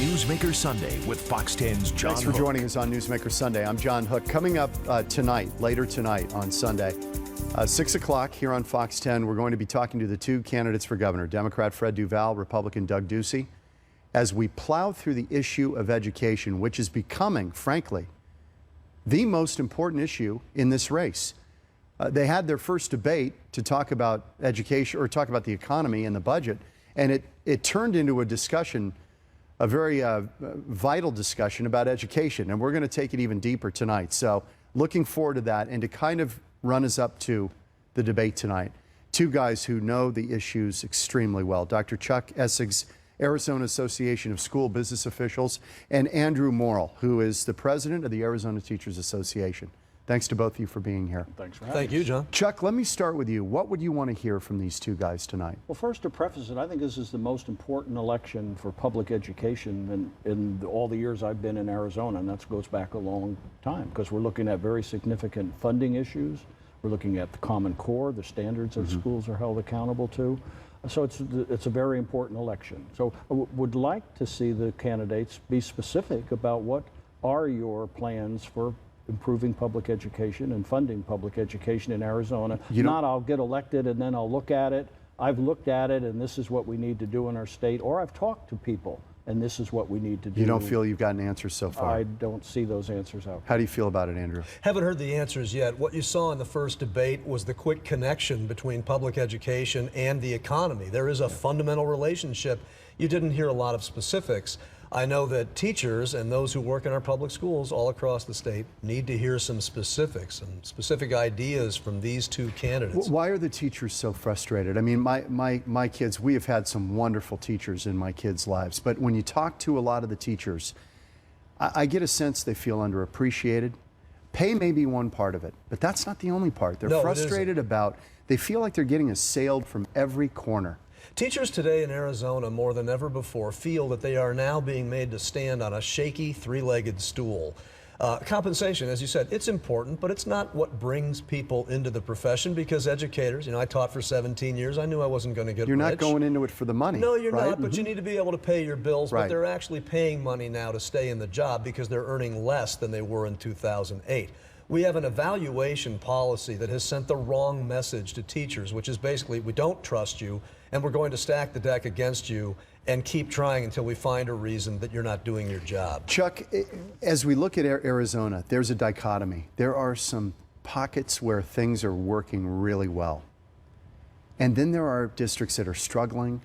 Newsmaker Sunday with Fox 10's John Thanks for Hook. joining us on Newsmaker Sunday. I'm John Hook. Coming up later tonight on Sunday, 6 o'clock here on Fox 10, we're going to be talking to the two candidates for governor, Democrat Fred Duval, Republican Doug Ducey, as we plow through the issue of education, which is becoming, frankly, the most important issue in this race. They had their first debate to talk about education or talk about the economy and the budget, and it turned into a discussion, a very vital discussion about education, and we're going to take it even deeper tonight. So looking forward to that, and to kind of run us up to the debate tonight, two guys who know the issues extremely well. Dr. Chuck Essigs, Arizona Association of School Business Officials, and Andrew Morrill, who is the president of the Arizona Teachers Association. Thanks to both of you for being here. Thanks for having us. Thank you, John. Chuck, let me start with you. What would you want to hear from these two guys tonight? Well, first, to preface it, I think this is the most important election for public education in all the years I've been in Arizona, and that goes back a long time, because we're looking at very significant funding issues. We're looking at the Common Core, the standards that schools are held accountable to. So it's a very important election. So I would like to see the candidates be specific about what are your plans for improving public education and funding public education in Arizona. Not I'll get elected and then I'll look at it. I've looked at it and this is what we need to do in our state, or I've talked to people and this is what we need to do. You don't feel you've gotten answers so far? I don't see those answers out. How do you feel about it, Andrew? Haven't heard the answers yet. What you saw in the first debate was the quick connection between public education and the economy. There is a fundamental relationship. You didn't hear a lot of specifics. I know that teachers and those who work in our public schools all across the state need to hear some specifics and specific ideas from these two candidates. Why are the teachers so frustrated? I mean, my kids, we have had some wonderful teachers in my kids' lives, but when you talk to a lot of the teachers, I get a sense they feel underappreciated. Pay may be one part of it, but that's not the only part. They're frustrated about, they feel like they're getting assailed from every corner. Teachers today in Arizona, more than ever before, feel that they are now being made to stand on a shaky, three-legged stool. Compensation, as you said, it's important, but it's not what brings people into the profession, because educators, I taught for 17 years. I knew I wasn't going to get rich. You're not going into it for the money. No, you're right? not, but you need to be able to pay your bills. Right. But they're actually paying money now to stay in the job because they're earning less than they were in 2008. We have an evaluation policy that has sent the wrong message to teachers, which is basically, we don't trust you, and we're going to stack the deck against you and keep trying until we find a reason that you're not doing your job. Chuck, as we look at Arizona, there's a dichotomy. There are some pockets where things are working really well. And then there are districts that are struggling.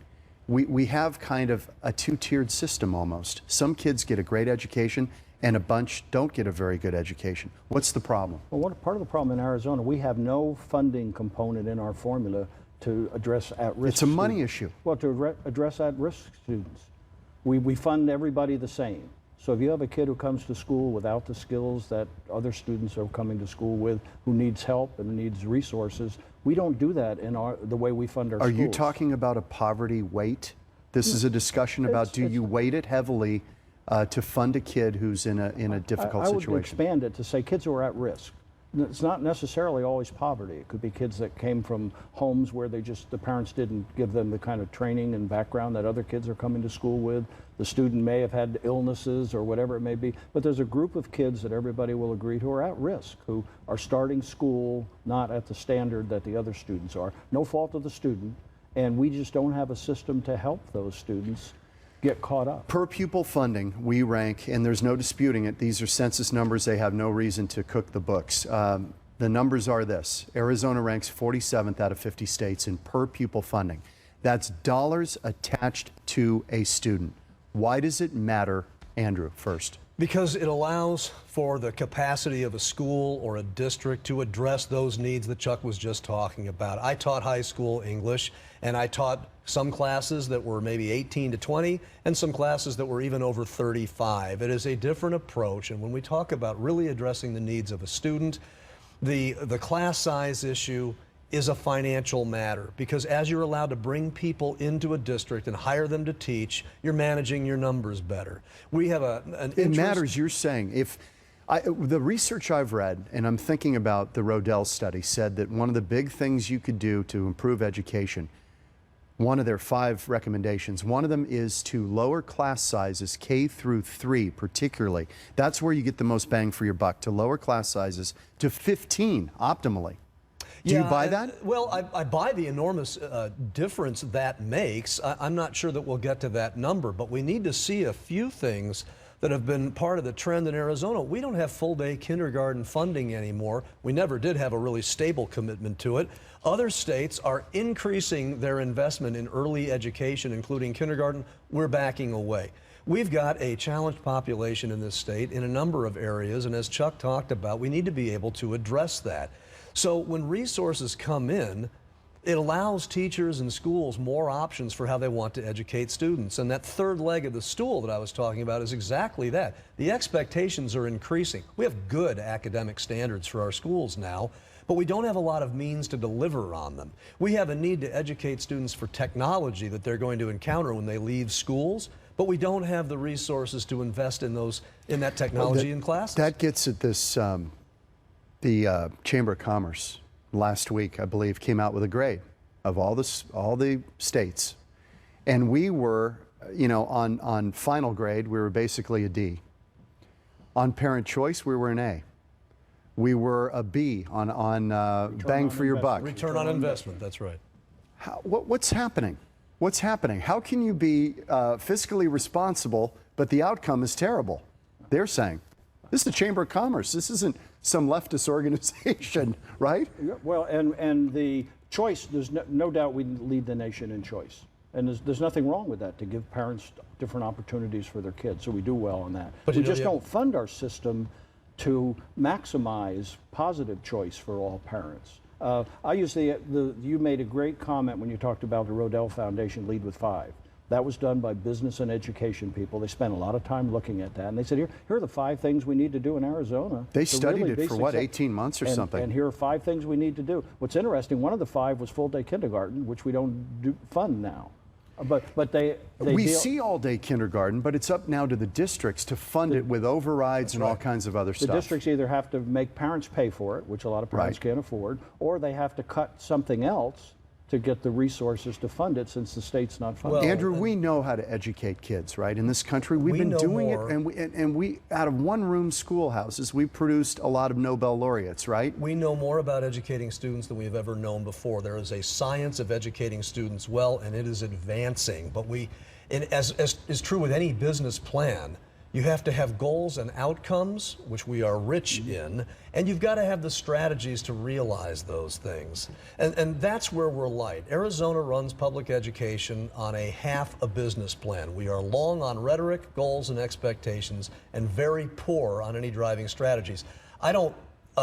We have kind of a two-tiered system almost. Some kids get a great education and a bunch don't get a very good education. What's the problem? Well, Part of the problem in Arizona, we have no funding component in our formula to address at-risk It's a money issue. Well, to address at-risk students. We fund everybody the same. So if you have a kid who comes to school without the skills that other students are coming to school with, who needs help and needs resources, we don't do that in the way we fund our schools. Are you talking about a poverty weight? This is a discussion about, do you weight it heavily to fund a kid who's in a difficult situation? I would expand it to say kids who are at risk. It's not necessarily always poverty. It could be kids that came from homes where the parents didn't give them the kind of training and background that other kids are coming to school with. The student may have had illnesses or whatever it may be, but there's a group of kids that everybody will agree who are at risk, who are starting school not at the standard that the other students are. No fault of the student, and we just don't have a system to help those students get caught up. Per pupil funding, we rank, and there's no disputing it, these are census numbers, they have no reason to cook the books. The numbers are this: Arizona ranks 47th out of 50 states in per pupil funding. That's dollars attached to a student. Why does it matter, Andrew, first? Because it allows for the capacity of a school or a district to address those needs that Chuck was just talking about. I taught high school English, and I taught some classes that were maybe 18 to 20, and some classes that were even over 35. It is a different approach, and when we talk about really addressing the needs of a student, the class size issue is a financial matter, because as you're allowed to bring people into a district and hire them to teach, you're managing your numbers better. We have an interest. It matters, you're saying. The research I've read, and I'm thinking about the Rodell study, said that one of the big things you could do to improve education one of their 5 recommendations. One of them is to lower class sizes, K through 3 particularly. That's where you get the most bang for your buck, to lower class sizes to 15 optimally. Do you buy that? Well, I buy the enormous difference that makes. I'm not sure that we'll get to that number, but we need to see a few things that have been part of the trend in Arizona. We don't have full-day kindergarten funding anymore. We never did have a really stable commitment to it. Other states are increasing their investment in early education, including kindergarten. We're backing away. We've got a challenged population in this state in a number of areas, and as Chuck talked about, we need to be able to address that. So when resources come in, it allows teachers and schools more options for how they want to educate students. And that third leg of the stool that I was talking about is exactly that. The expectations are increasing. We have good academic standards for our schools now, but we don't have a lot of means to deliver on them. We have a need to educate students for technology that they're going to encounter when they leave schools, but we don't have the resources to invest in that technology in classes. That gets at this, the Chamber of Commerce last week, I believe, came out with a grade of all the states. And we were, on final grade, we were basically a D. On parent choice, we were an A. We were a B on bang for your buck. Return on investment, that's right. What's happening? What's happening? How can you be fiscally responsible, but the outcome is terrible? They're saying. This is the Chamber of Commerce. This isn't some leftist organization, right? Yeah, well, and the choice, there's no doubt we lead the nation in choice. And there's nothing wrong with that, to give parents different opportunities for their kids, so we do well on that. But we just don't fund our system to maximize positive choice for all parents. I use you made a great comment when you talked about the Rodell Foundation Lead with 5. That was done by business and education people. They spent a lot of time looking at that, and they said, here are the 5 things we need to do in Arizona. They studied it for what, 18 months or something? And here are 5 things we need to do. What's interesting, one of the 5 was full-day kindergarten, which we don't fund now. But we see all-day kindergarten, but it's up now to the districts to fund it with overrides and all kinds of other stuff. The districts either have to make parents pay for it, which a lot of parents can't afford, or they have to cut something else to get the resources to fund it, since the state's not funding it. Well, Andrew, we know how to educate kids, right? In this country, we've been doing it, and we out of one-room schoolhouses, we've produced a lot of Nobel laureates, right? We know more about educating students than we've ever known before. There is a science of educating students well, and it is advancing. But as is true with any business plan, you have to have goals and outcomes, which we are rich in, and you've got to have the strategies to realize those things. And that's where we're light. Arizona runs public education on a half a business plan. We are long on rhetoric, goals, and expectations, and very poor on any driving strategies.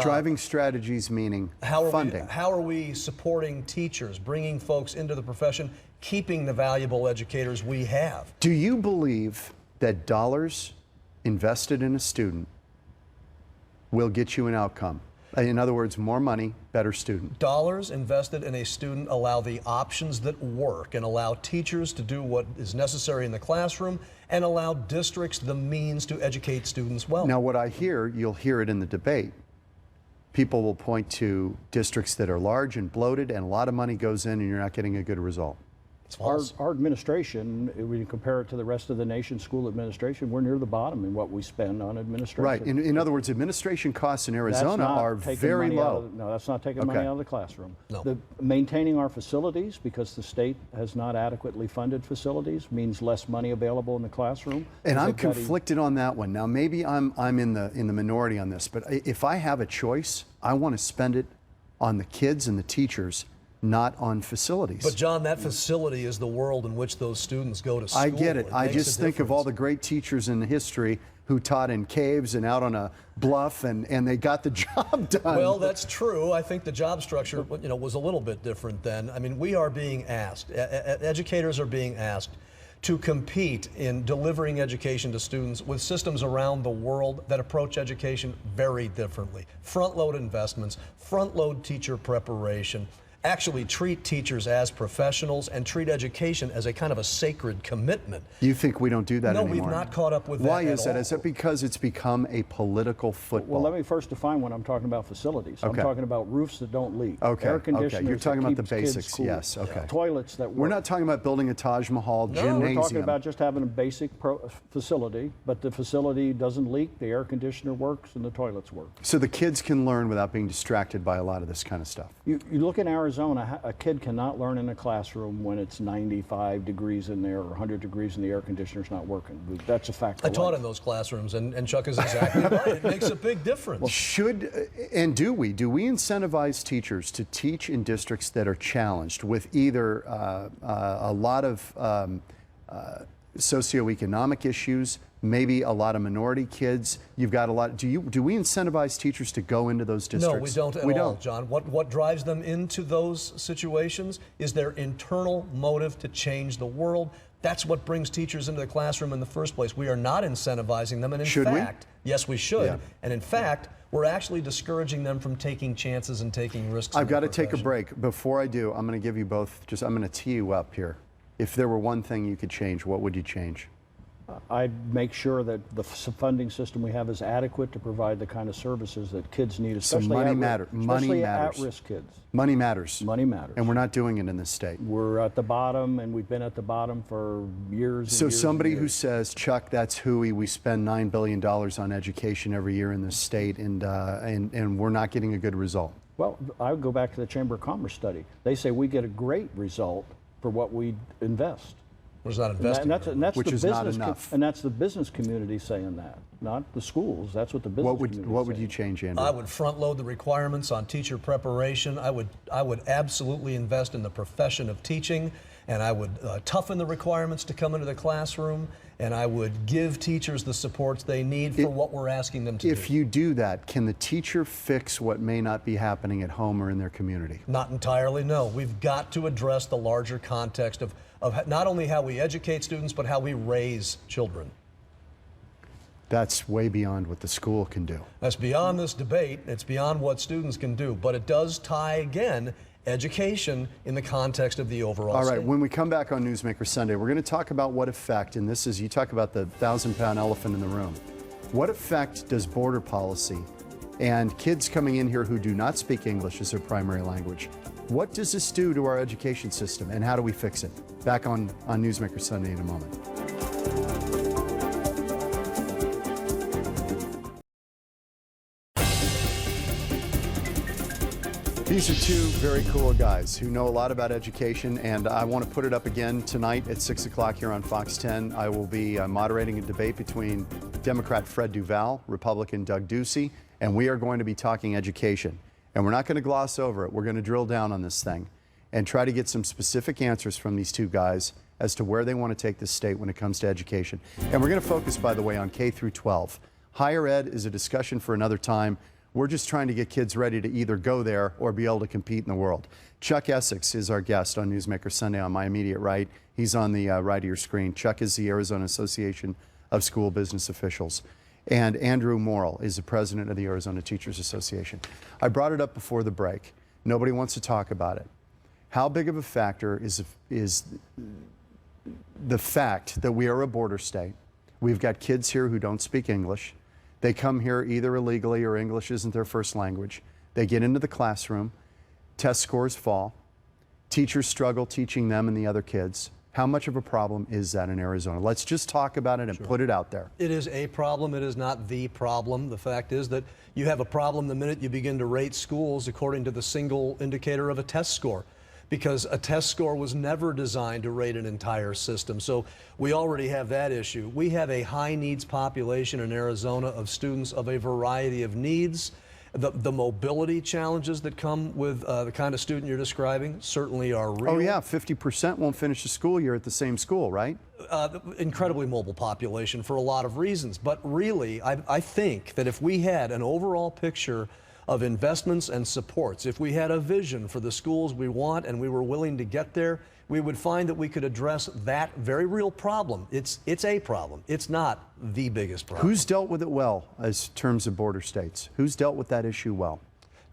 Driving strategies meaning funding. How are we supporting teachers, bringing folks into the profession, keeping the valuable educators we have? Do you believe that dollars invested in a student will get you an outcome? In other words, more money, better student. Dollars invested in a student allow the options that work and allow teachers to do what is necessary in the classroom and allow districts the means to educate students well. Now, what I hear, you'll hear it in the debate. People will point to districts that are large and bloated, and a lot of money goes in and you're not getting a good result. Our administration, when you compare it to the rest of the nation's school administration, we're near the bottom in what we spend on administration. Right. In other words, administration costs in Arizona are very low. No, that's not taking money out of the classroom. No. Maintaining our facilities, because the state has not adequately funded facilities, means less money available in the classroom. And I'm conflicted on that one. Now, maybe I'm in the minority on this, but if I have a choice, I want to spend it on the kids and the teachers, not on facilities. But John, that facility is the world in which those students go to school. I get it. I just think of all the great teachers in history who taught in caves and out on a bluff, and they got the job done. Well, that's true. I think the job structure, was a little bit different then. I mean, we are being asked, educators are being asked to compete in delivering education to students with systems around the world that approach education very differently. Front-load investments, front-load teacher preparation, actually treat teachers as professionals and treat education as a kind of a sacred commitment. You think we don't do that anymore? No, we've not caught up with that. Why is that? All. Is it because it's become a political football? Well, let me first define when I'm talking about facilities. Okay. I'm talking about roofs that don't leak, Okay, air okay. conditioners You're talking that about the keeps kids basics, cool, yes, okay. toilets that work. We're not talking about building a Taj Mahal gymnasium. We're talking about just having a basic facility, but the facility doesn't leak, the air conditioner works, and the toilets work. So the kids can learn without being distracted by a lot of this kind of stuff. You look in Arizona, a kid cannot learn in a classroom when it's 95 degrees in there or 100 degrees and the air conditioner's not working. That's a fact of I taught life. in those classrooms, and Chuck is exactly right. It makes a big difference. Well, do we incentivize teachers to teach in districts that are challenged with either a lot of socioeconomic issues, maybe a lot of minority kids? You've got a lot. Do we incentivize teachers to go into those districts? No, we don't at all, John. What drives them into those situations is their internal motive to change the world. That's what brings teachers into the classroom in the first place. We are not incentivizing them, and in fact, yes, we should. Yeah. And in fact, we're actually discouraging them from taking chances and taking risks. I've got to take a break. Before I do, I'm going to give you both, I'm going to tee you up here. If there were one thing you could change, what would you change? I'd make sure that the funding system we have is adequate to provide the kind of services that kids need, especially money at-risk kids. Money matters. Money matters. And we're not doing it in this state. We're at the bottom, and we've been at the bottom for years and So years somebody and who years. says, Chuck, that's hooey, we spend $9 billion on education every year in this state, and we're not getting a good result. Well, I would go back to the Chamber of Commerce study. They say we get a great result for what we invest. We're not investing. And that's Which the is not enough. And that's the business community saying that, not the schools. That's what the business community is What would saying. you change, Andrew? I would front load the requirements on teacher preparation. I would absolutely invest in the profession of teaching, and I would toughen the requirements to come into the classroom, and I would give teachers the supports they need for what we're asking them to do. If you do that, can the teacher fix what may not be happening at home or in their community? Not entirely, no. We've got to address the larger context of not only how we educate students, but how we raise children. That's way beyond what the school can do. That's beyond this debate. It's beyond what students can do, but it does tie, again, education in the context of the overall All right, state. when we come back on Newsmaker Sunday, we're going to talk about what effect, and this is, you talk about the 1,000-pound elephant in the room. What effect does border policy and kids coming in here who do not speak English as their primary language, what does this do to our education system, and how do we fix it? Back on Newsmaker Sunday in a moment. These are two very cool guys who know a lot about education, and I want to put it up again tonight at 6 o'clock here on Fox 10. I will be moderating a debate between Democrat Fred Duval, Republican Doug Ducey, and we are going to be talking education. And we're not going to gloss over it. We're going to drill down on this thing and try to get some specific answers from these two guys as to where they want to take this state when it comes to education. And we're going to focus, by the way, on K through 12. Higher ed is a discussion for another time. We're just trying to get kids ready to either go there or be able to compete in the world. Chuck Essigs is our guest on Newsmaker Sunday on my immediate right. He's on the right of your screen. Chuck is the Arizona Association of School Business Officials. And Andrew Morrill is the president of the Arizona Teachers Association. I brought it up before the break. Nobody wants to talk about it. How big of a factor is the fact that we are a border state? We've got kids here who don't speak English. They come here either illegally or English isn't their first language. They get into the classroom, test scores fall, teachers struggle teaching them and the other kids. How much of a problem is that in Arizona? Let's just talk about it and put it out there. It is a problem. It is not the problem. The fact is that you have a problem the minute you begin to rate schools according to the single indicator of a test score, because a test score was never designed to rate an entire system. So we already have that issue. We have a high needs population in Arizona of students of a variety of needs. The mobility challenges that come with the kind of student you're describing certainly are real. Oh yeah, 50% won't finish the school year at the same school, right? Incredibly mobile population for a lot of reasons. But really, I think that if we had an overall picture of investments and supports, if we had a vision for the schools we want and we were willing to get there, we would find that we could address that very real problem. It's a problem. It's not the biggest problem. Who's dealt with it well as terms of border states? Who's dealt with that issue well?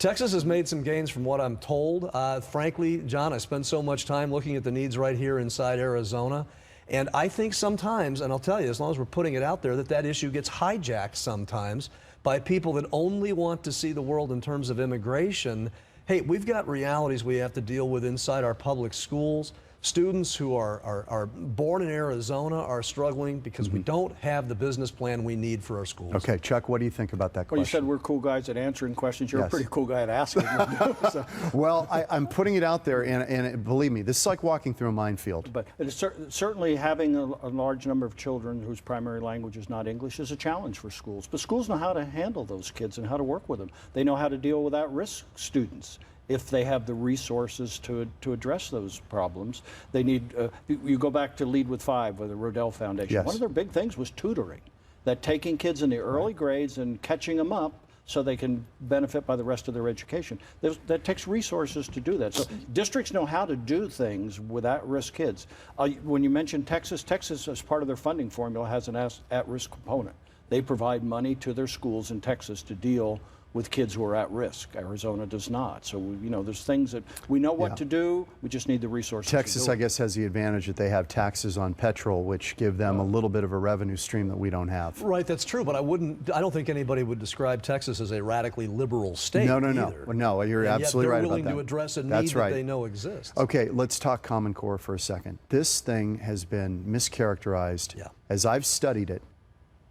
Texas has made some gains from what I'm told. Frankly, John, I spend so much time looking at the needs right here inside Arizona. And I think sometimes, and I'll tell you, as long as we're putting it out there, that issue gets hijacked sometimes by people that only want to see the world in terms of immigration. Hey, we've got realities we have to deal with inside our public schools. Students who are born in Arizona are struggling because we don't have the business plan we need for our schools. Okay, Chuck, what do you think about that question? Well, you said we're cool guys at answering questions. You're Yes. a pretty cool guy at asking them. So, Well, I'm putting it out there, and believe me, this is like walking through a minefield. but it is certainly having a large number of children whose primary language is not English is a challenge for schools. But schools know how to handle those kids and how to work with them. They know how to deal with at-risk students if they have the resources to address those problems. They need, you go back to Lead with Five with the Rodell Foundation. Yes. One of their big things was tutoring, that taking kids in the early grades and catching them up so they can benefit by the rest of their education. That takes resources to do that. So districts know how to do things with at-risk kids. When you mentioned Texas, Texas as part of their funding formula has an at-risk component. They provide money to their schools in Texas to deal with kids who are at risk. Arizona does not. So, you know, there's things that we know what to do, we just need the resources Texas, to do I guess, has the advantage that they have taxes on petrol, which give them a little bit of a revenue stream that we don't have. Right, that's true, but I don't think anybody would describe Texas as a radically liberal state No, either. no, you're And absolutely yet right they're about willing that. to address a need That's right. that they know exists. Okay, let's talk Common Core for a second. This thing has been mischaracterized. Yeah. As I've studied it,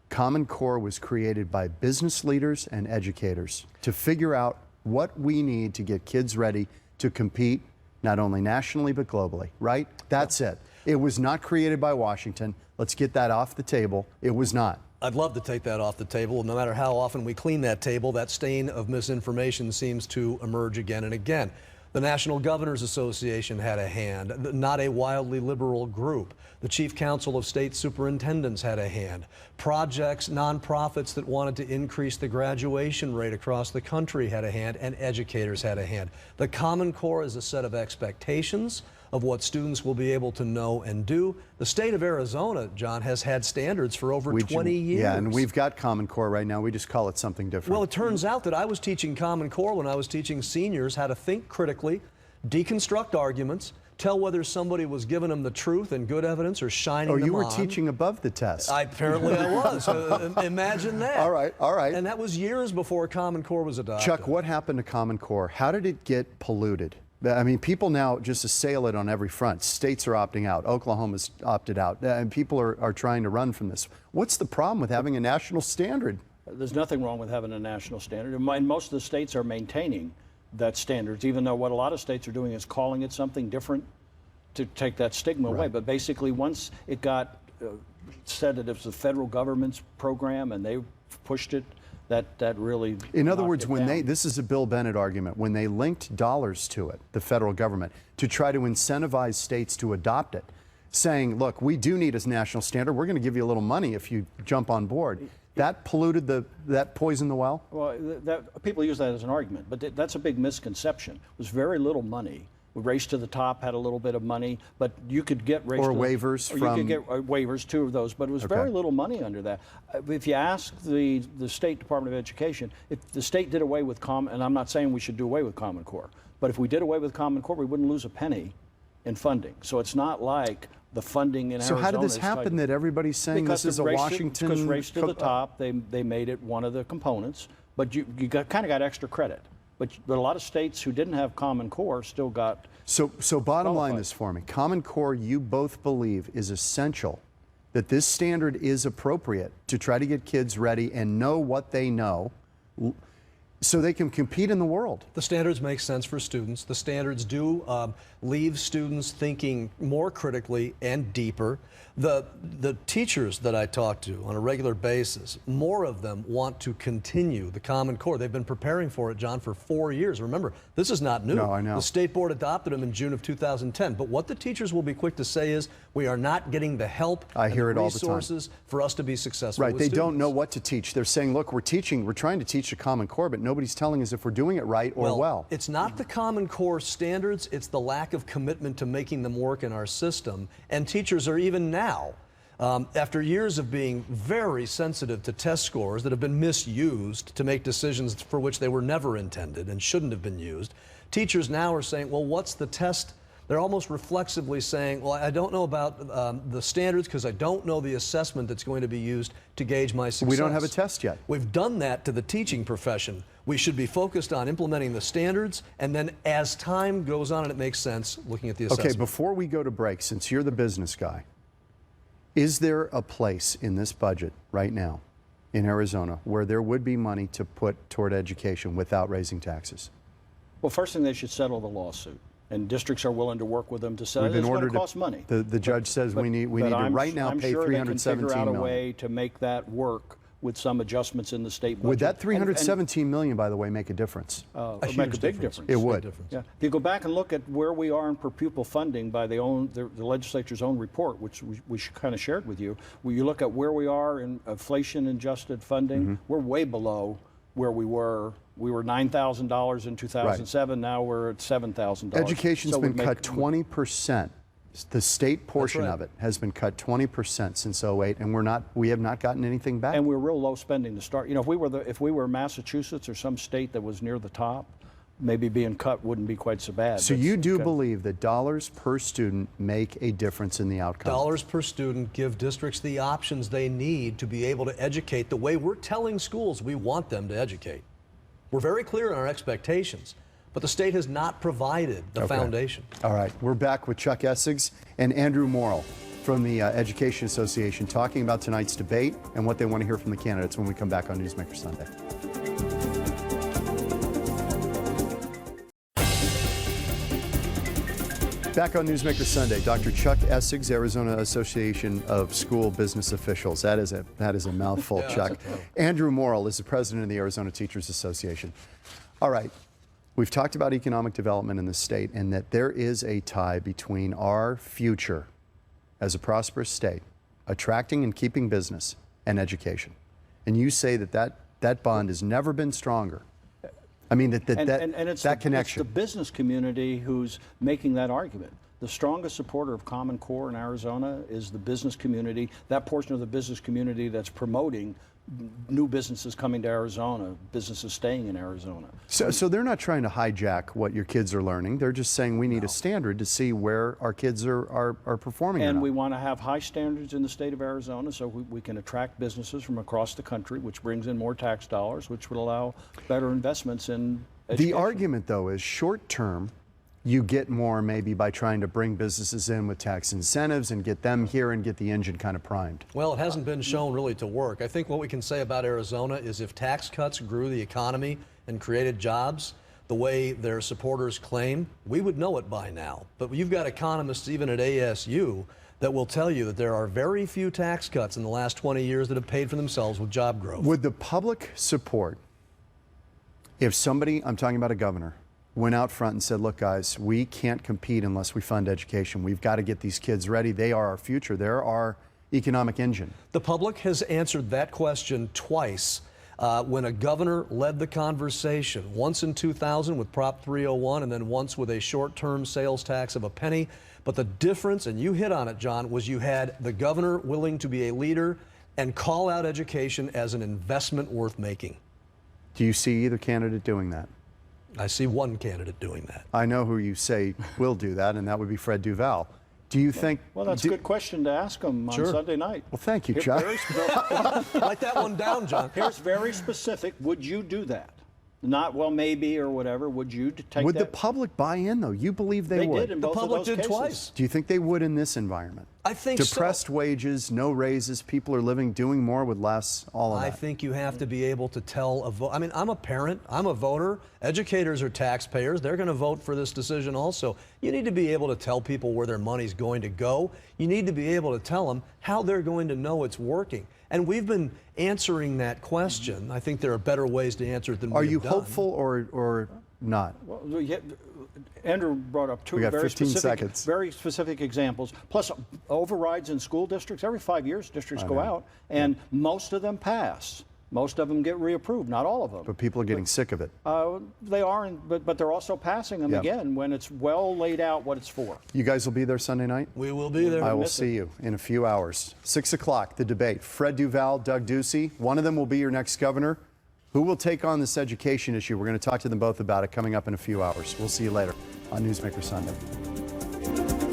Common Core was created by business leaders and educators to figure out what we need to get kids ready to compete not only nationally but globally, right? That's it. It was not created by Washington. Let's get that off the table. It was not. I'd love to take that off the table. No matter how often we clean that table, that stain of misinformation seems to emerge again and again. The National Governors Association had a hand, not a wildly liberal group. The Chief Council of State Superintendents had a hand. Projects, nonprofits that wanted to increase the graduation rate across the country had a hand, and educators had a hand. The Common Core is a set of expectations of what students will be able to know and do. The state of Arizona, John, has had standards for over 20 years. Yeah, and we've got Common Core right now. We just call it something different. Well, it turns out that I was teaching Common Core when I was teaching seniors how to think critically, deconstruct arguments, tell whether somebody was giving them the truth and good evidence or shining them on. Oh, you were teaching above the test. Apparently I was. Imagine that. All right, all right. And that was years before Common Core was adopted. Chuck, what happened to Common Core? How did it get polluted? I mean, people now just assail it on every front. States are opting out. Oklahoma's opted out. And people are trying to run from this. What's the problem with having a national standard? There's nothing wrong with having a national standard. And most of the states are maintaining that standards, even though what a lot of states are doing is calling it something different to take that stigma away. But basically, once it got said that it was the federal government's program and they pushed it, that really In other words, knocked it down. this is a Bill Bennett argument, when they linked dollars to it, the federal government, to try to incentivize states to adopt it, saying, look, we do need a national standard. We're going to give you a little money if you jump on board. That polluted that poisoned the well? Well, people use that as an argument, but that's a big misconception. It was very little money. Race to the Top had a little bit of money, but you could get race Or to the, waivers or from... you could get waivers, 2 of those, but it was very little money under that. If you ask the State Department of Education, if the state did away with and I'm not saying we should do away with Common Core, but if we did away with Common Core, we wouldn't lose a penny in funding. So it's not like the funding in Arizona. So how did this happen that everybody's saying this is a Washington... Because Race to the Top, they made it one of the components, but you kind of got extra credit. But a lot of states who didn't have Common Core still got... So bottom line qualified. this for me. Common Core, you both believe, is essential, that this standard is appropriate to try to get kids ready and know what they know so they can compete in the world. The standards make sense for students. The standards do leave students thinking more critically and deeper. The teachers that I talk to on a regular basis, more of them want to continue the Common Core. They've been preparing for it, John, for 4 years. Remember, this is not new. No, I know. The state board adopted them in June of 2010. But what the teachers will be quick to say is, we are not getting the help and hear the it all the time. resources for us to be successful Right, with they students. don't know what to teach. They're saying, look, we're trying to teach the Common Core, but nobody's telling us if we're doing it right or well. It's not the Common Core standards, it's the lack of commitment to making them work in our system. And teachers are even now After years of being very sensitive to test scores that have been misused to make decisions for which they were never intended and shouldn't have been used, teachers now are saying, well, what's the test? They're almost reflexively saying, well, I don't know about the standards because I don't know the assessment that's going to be used to gauge my success. We don't have a test yet. We've done that to the teaching profession. We should be focused on implementing the standards, and then as time goes on and it makes sense, looking at the assessment. Okay, before we go to break, since you're the business guy, is there a place in this budget right now in Arizona where there would be money to put toward education without raising taxes? Well, first thing, they should settle the lawsuit. And districts are willing to work with them to settle it. It's going to cost money. The judge says we need to right now pay $317 million. I'm sure they can figure out a way to make that work with some adjustments in the state budget. Would that $317 million, by the way, make a difference? Make a big difference. It would. Yeah. If you go back and look at where we are in per pupil funding by the legislature's own report, which we kind of shared with you, where you look at where we are in inflation-adjusted funding, we're way below where we were. We were $9,000 in 2007. Right. Now we're at $7,000. Education's been cut 20%. The state portion of it has been cut 20% since 08, and we have not gotten anything back. And we're real low spending to start. You know, if we were Massachusetts or some state that was near the top, maybe being cut wouldn't be quite so bad. So you do believe that dollars per student make a difference in the outcome? Dollars per student give districts the options they need to be able to educate the way we're telling schools we want them to educate. We're very clear in our expectations, but the state has not provided the foundation. All right, we're back with Chuck Essigs and Andrew Morrill from the Education Association talking about tonight's debate and what they want to hear from the candidates when we come back on Newsmaker Sunday. Back on Newsmaker Sunday, Dr. Chuck Essigs, Arizona Association of School Business Officials. That is a mouthful, yeah, Chuck. Andrew Morrill is the president of the Arizona Teachers Association. All right, we've talked about economic development in the state and that there is a tie between our future as a prosperous state, attracting and keeping business, and education. And you say that bond has never been stronger. I mean, that connection. It's the business community who's making that argument. The strongest supporter of Common Core in Arizona is the business community, that portion of the business community that's promoting new businesses coming to Arizona, businesses staying in Arizona. So they're not trying to hijack what your kids are learning. They're just saying we need a standard to see where our kids are performing. And we want to have high standards in the state of Arizona so we can attract businesses from across the country, which brings in more tax dollars, which would allow better investments in education. The argument, though, is short term, you get more maybe by trying to bring businesses in with tax incentives and get them here and get the engine kind of primed. Well, it hasn't been shown really to work. I think what we can say about Arizona is if tax cuts grew the economy and created jobs the way their supporters claim, we would know it by now. But you've got economists even at ASU that will tell you that there are very few tax cuts in the last 20 years that have paid for themselves with job growth. Would the public support if somebody, I'm talking about a governor, went out front and said, look, guys, we can't compete unless we fund education. We've got to get these kids ready. They are our future. They're our economic engine. The public has answered that question twice when a governor led the conversation, once in 2000 with Prop 301 and then once with a short-term sales tax of a penny. But the difference, and you hit on it, John, was you had the governor willing to be a leader and call out education as an investment worth making. Do you see either candidate doing that? I see one candidate doing that. I know who you say will do that, and that would be Fred Duval. Do you think... Well, that's a good question to ask him on Sunday night. Well, thank you, Chuck. Write that one down, John. Here's very specific. Would you do that? Not, well, maybe or whatever. Would you take that? Would the public buy in, though? You believe they would. They did in both of those cases. The public did twice. Do you think they would in this environment? I think so. Depressed wages, no raises, people are doing more with less, all of that. I think you have to be able to tell a vote. I mean, I'm a parent, I'm a voter. Educators are taxpayers. They're going to vote for this decision also. You need to be able to tell people where their money's going to go. You need to be able to tell them how they're going to know it's working. And we've been answering that question. I think there are better ways to answer it than we've done. Are you hopeful or not? Well, yeah, Andrew brought up two very specific examples. Plus, overrides in school districts. Every 5 years, districts go out, and most of them pass. Most of them get reapproved, not all of them. But people are getting sick of it. They are, but they're also passing them again when it's well laid out what it's for. You guys will be there Sunday night? We will be there. I will see you in a few hours. 6 o'clock, the debate. Fred Duval, Doug Ducey. One of them will be your next governor. Who will take on this education issue? We're going to talk to them both about it coming up in a few hours. We'll see you later on Newsmaker Sunday.